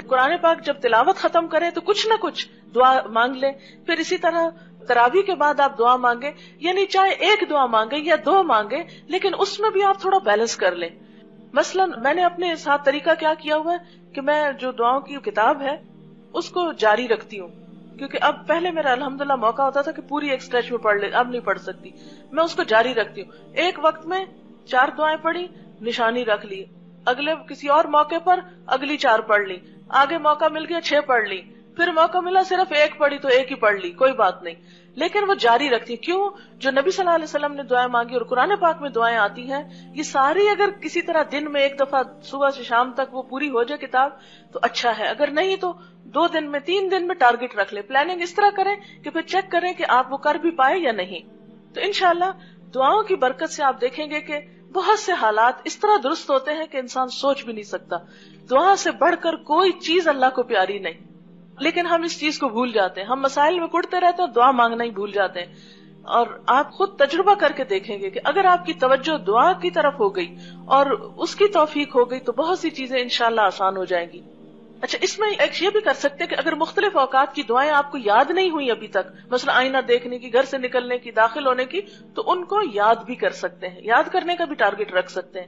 قرآن پاک جب تلاوت ختم کریں تو کچھ نہ کچھ دعا مانگ لیں. پھر اسی طرح تراویح کے بعد آپ دعا مانگیں، یعنی چاہے ایک دعا مانگیں یا دو مانگیں، لیکن اس میں بھی آپ تھوڑا بیلنس کر لیں. مثلا میں نے اپنے ساتھ طریقہ کیا کیا ہوا ہے کہ میں جو دعاؤں کی کتاب ہے اس کو جاری رکھتی ہوں، کیونکہ اب پہلے میرا الحمدللہ موقع ہوتا تھا کہ پوری ایک اسٹریچ میں پڑھ لے، اب نہیں پڑھ سکتی. میں اس کو جاری رکھتی ہوں. ایک وقت میں 4 دعائیں پڑھی، نشانی رکھ لی، اگلے کسی اور موقع پر اگلی 4 پڑھ لی، آگے موقع مل گیا 6 پڑھ لی، پھر موقع ملا صرف 1 پڑھی تو 1 ہی پڑھ لی، کوئی بات نہیں. لیکن وہ جاری رکھتی ہے. کیوں؟ جو نبی صلی اللہ علیہ وسلم نے دعائیں مانگی اور قرآن پاک میں دعائیں آتی ہیں، یہ ساری اگر کسی طرح دن میں ایک دفعہ صبح سے شام تک وہ پوری ہو جائے کتاب تو اچھا ہے. اگر نہیں تو 2 دن میں 3 دن میں ٹارگٹ رکھ لیں. پلاننگ اس طرح کریں کہ پھر چیک کریں کہ آپ وہ کر بھی پائے یا نہیں. تو انشاءاللہ دعاؤں کی برکت سے آپ دیکھیں گے کہ بہت سے حالات اس طرح درست ہوتے ہیں کہ انسان سوچ بھی نہیں سکتا. دعا سے بڑھ کر کوئی چیز اللہ کو پیاری نہیں، لیکن ہم اس چیز کو بھول جاتے ہیں. ہم مسائل میں کڑتے رہتے ہیں، دعا مانگنا ہی بھول جاتے ہیں. اور آپ خود تجربہ کر کے دیکھیں گے کہ اگر آپ کی توجہ دعا کی طرف ہو گئی اور اس کی توفیق ہو گئی تو بہت سی چیزیں انشاءاللہ آسان ہو جائیں گی. اچھا، اس میں ایک یہ بھی کر سکتے ہیں کہ اگر مختلف اوقات کی دعائیں آپ کو یاد نہیں ہوئی ابھی تک، مثلا آئینہ دیکھنے کی، گھر سے نکلنے کی، داخل ہونے کی، تو ان کو یاد بھی کر سکتے ہیں. یاد کرنے کا بھی ٹارگٹ رکھ سکتے ہیں.